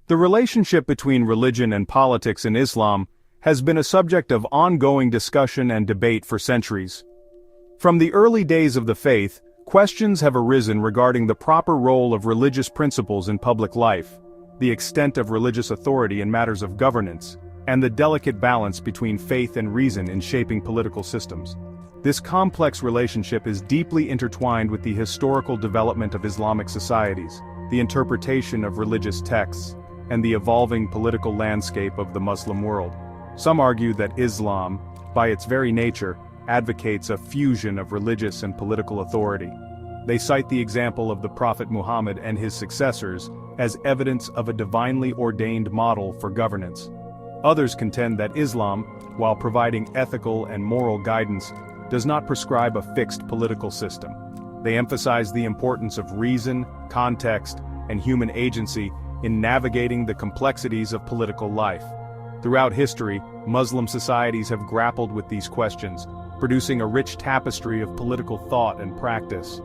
The relationship between religion and politics in Islam has been a subject of ongoing discussion and debate for centuries. From the early days of the faith, questions have arisen regarding the proper role of religious principles in public life, the extent of religious authority in matters of governance, and the delicate balance between faith and reason in shaping political systems. This complex relationship is deeply intertwined with the historical development of Islamic societies, the interpretation of religious texts, and the evolving political landscape of the Muslim world. Some argue that Islam, by its very nature, advocates a fusion of religious and political authority. They cite the example of the Prophet Muhammad and his successors as evidence of a divinely ordained model for governance. Others contend that Islam, while providing ethical and moral guidance, does not prescribe a fixed political system. They emphasize the importance of reason, context, and human agency in navigating the complexities of political life. Throughout history, Muslim societies have grappled with these questions, producing a rich tapestry of political thought and practice.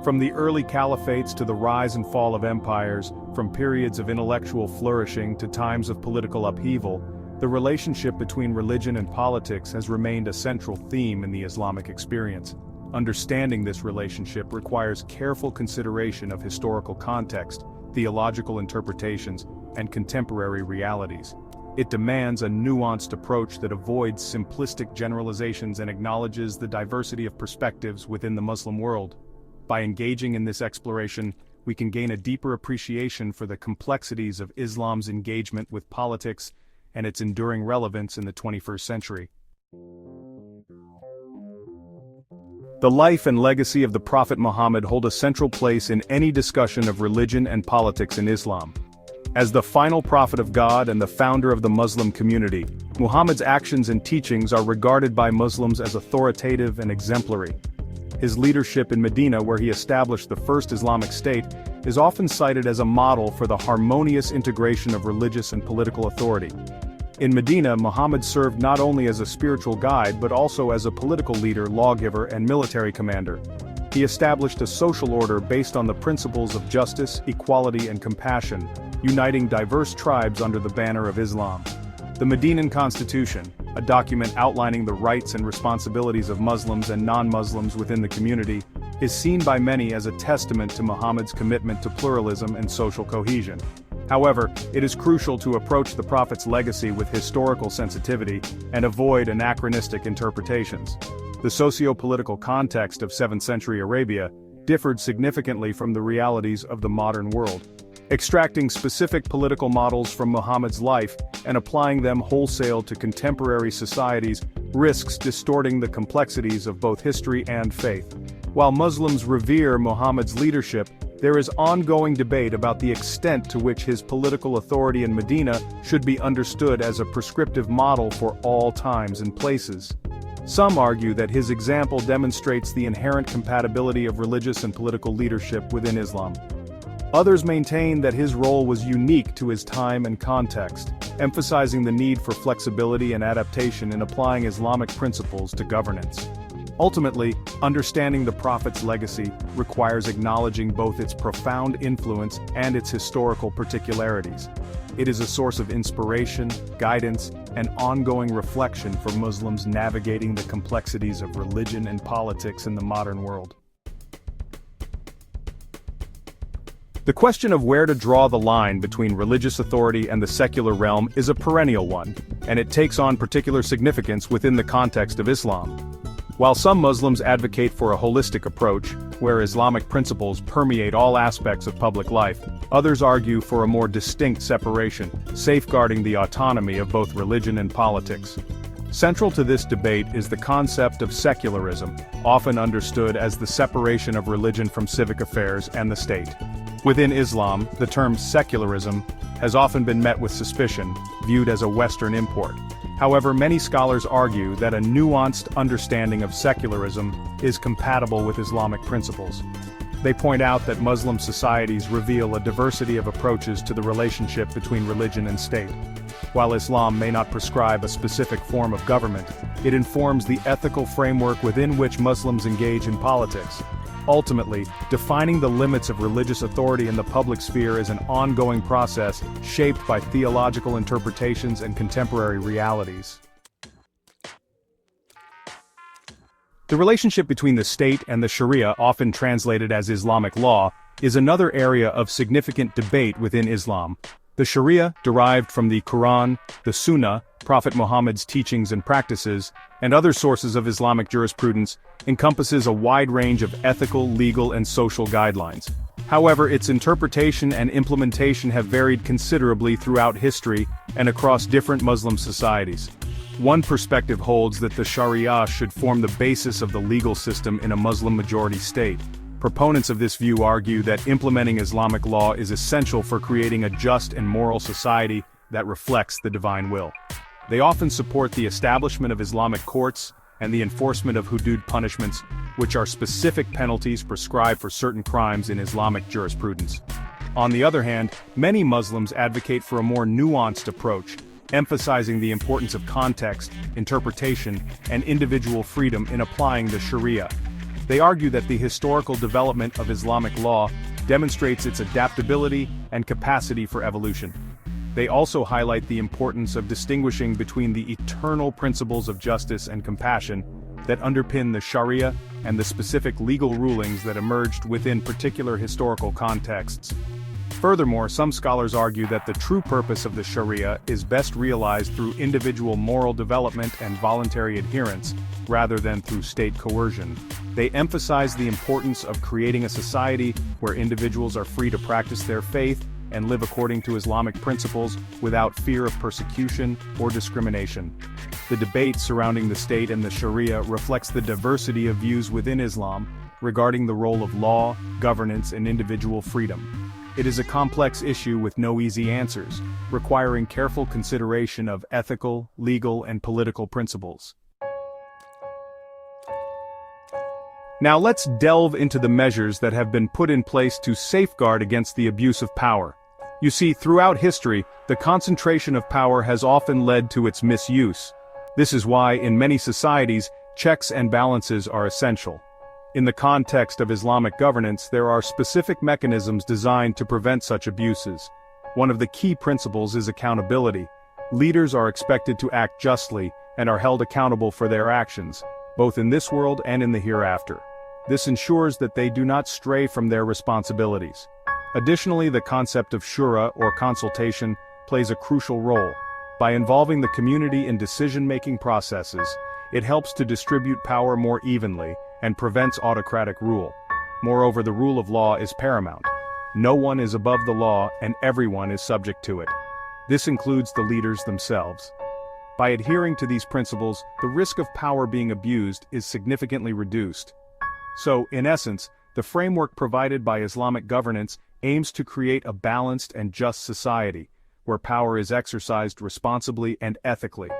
From the early caliphates to the rise and fall of empires, from periods of intellectual flourishing to times of political upheaval, the relationship between religion and politics has remained a central theme in the Islamic experience. Understanding this relationship requires careful consideration of historical context, theological interpretations, and contemporary realities. It demands a nuanced approach that avoids simplistic generalizations and acknowledges the diversity of perspectives within the Muslim world. By engaging in this exploration, we can gain a deeper appreciation for the complexities of Islam's engagement with politics and its enduring relevance in the 21st century. The life and legacy of the Prophet Muhammad hold a central place in any discussion of religion and politics in Islam. As the final prophet of God and the founder of the Muslim community, Muhammad's actions and teachings are regarded by Muslims as authoritative and exemplary. His leadership in Medina, where he established the first Islamic state, is often cited as a model for the harmonious integration of religious and political authority. In Medina, Muhammad served not only as a spiritual guide but also as a political leader, lawgiver, and military commander. He established a social order based on the principles of justice, equality, and compassion, uniting diverse tribes under the banner of Islam. The Medinan Constitution, a document outlining the rights and responsibilities of Muslims and non-Muslims within the community, is seen by many as a testament to Muhammad's commitment to pluralism and social cohesion. However, it is crucial to approach the Prophet's legacy with historical sensitivity and avoid anachronistic interpretations. The socio-political context of 7th century Arabia differed significantly from the realities of the modern world. Extracting specific political models from Muhammad's life and applying them wholesale to contemporary societies risks distorting the complexities of both history and faith. While Muslims revere Muhammad's leadership, there is ongoing debate about the extent to which his political authority in Medina should be understood as a prescriptive model for all times and places. Some argue that his example demonstrates the inherent compatibility of religious and political leadership within Islam. Others maintain that his role was unique to his time and context, emphasizing the need for flexibility and adaptation in applying Islamic principles to governance. Ultimately, understanding the Prophet's legacy requires acknowledging both its profound influence and its historical particularities. It is a source of inspiration, guidance, and ongoing reflection for Muslims navigating the complexities of religion and politics in the modern world. The question of where to draw the line between religious authority and the secular realm is a perennial one, and it takes on particular significance within the context of Islam. While some Muslims advocate for a holistic approach, where Islamic principles permeate all aspects of public life, others argue for a more distinct separation, safeguarding the autonomy of both religion and politics. Central to this debate is the concept of secularism, often understood as the separation of religion from civic affairs and the state. Within Islam, the term secularism has often been met with suspicion, viewed as a Western import. However, many scholars argue that a nuanced understanding of secularism is compatible with Islamic principles. They point out that Muslim societies reveal a diversity of approaches to the relationship between religion and state. While Islam may not prescribe a specific form of government, it informs the ethical framework within which Muslims engage in politics. Ultimately, defining the limits of religious authority in the public sphere is an ongoing process shaped by theological interpretations and contemporary realities. The relationship between the state and the Sharia, often translated as Islamic law, is another area of significant debate within Islam. The Sharia, derived from the Quran, the Sunnah, Prophet Muhammad's teachings and practices, and other sources of Islamic jurisprudence, encompasses a wide range of ethical, legal, and social guidelines. However, its interpretation and implementation have varied considerably throughout history and across different Muslim societies. One perspective holds that the Sharia should form the basis of the legal system in a Muslim-majority state. Proponents of this view argue that implementing Islamic law is essential for creating a just and moral society that reflects the divine will. They often support the establishment of Islamic courts and the enforcement of hudud punishments, which are specific penalties prescribed for certain crimes in Islamic jurisprudence. On the other hand, many Muslims advocate for a more nuanced approach, emphasizing the importance of context, interpretation, and individual freedom in applying the Sharia. They argue that the historical development of Islamic law demonstrates its adaptability and capacity for evolution. They also highlight the importance of distinguishing between the eternal principles of justice and compassion that underpin the Sharia and the specific legal rulings that emerged within particular historical contexts. Furthermore, some scholars argue that the true purpose of the Sharia is best realized through individual moral development and voluntary adherence, rather than through state coercion. They emphasize the importance of creating a society where individuals are free to practice their faith and live according to Islamic principles without fear of persecution or discrimination. The debate surrounding the state and the Sharia reflects the diversity of views within Islam regarding the role of law, governance, and individual freedom. It is a complex issue with no easy answers, requiring careful consideration of ethical, legal, and political principles. Now let's delve into the measures that have been put in place to safeguard against the abuse of power. You see, throughout history, the concentration of power has often led to its misuse. This is why, in many societies, checks and balances are essential. In the context of Islamic governance, there are specific mechanisms designed to prevent such abuses. One of the key principles is accountability. Leaders are expected to act justly and are held accountable for their actions, both in this world and in the hereafter. This ensures that they do not stray from their responsibilities. Additionally, the concept of shura, or consultation, plays a crucial role. By involving the community in decision-making processes, it helps to distribute power more evenly and prevents autocratic rule. Moreover, the rule of law is paramount. No one is above the law and everyone is subject to it. This includes the leaders themselves. By adhering to these principles, the risk of power being abused is significantly reduced. So, in essence, the framework provided by Islamic governance aims to create a balanced and just society, where power is exercised responsibly and ethically.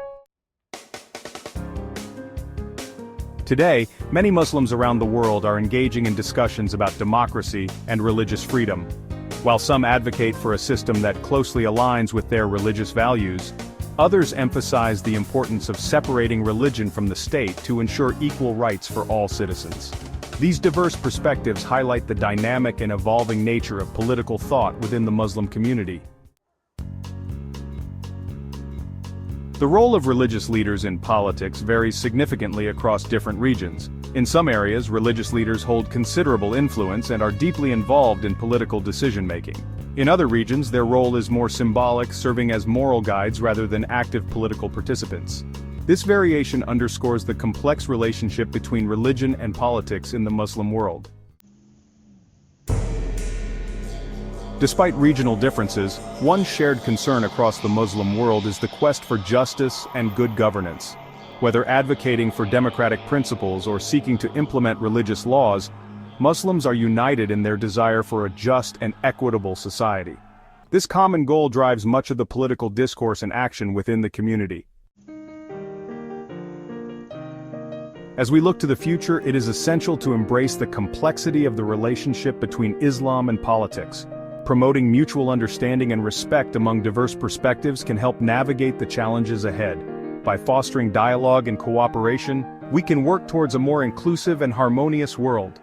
Today, many Muslims around the world are engaging in discussions about democracy and religious freedom. While some advocate for a system that closely aligns with their religious values, others emphasize the importance of separating religion from the state to ensure equal rights for all citizens. These diverse perspectives highlight the dynamic and evolving nature of political thought within the Muslim community. The role of religious leaders in politics varies significantly across different regions. In some areas, religious leaders hold considerable influence and are deeply involved in political decision-making. In other regions, their role is more symbolic, serving as moral guides rather than active political participants. This variation underscores the complex relationship between religion and politics in the Muslim world. Despite regional differences, one shared concern across the Muslim world is the quest for justice and good governance. Whether advocating for democratic principles or seeking to implement religious laws, Muslims are united in their desire for a just and equitable society. This common goal drives much of the political discourse and action within the community. As we look to the future, it is essential to embrace the complexity of the relationship between Islam and politics. Promoting mutual understanding and respect among diverse perspectives can help navigate the challenges ahead. By fostering dialogue and cooperation, we can work towards a more inclusive and harmonious world.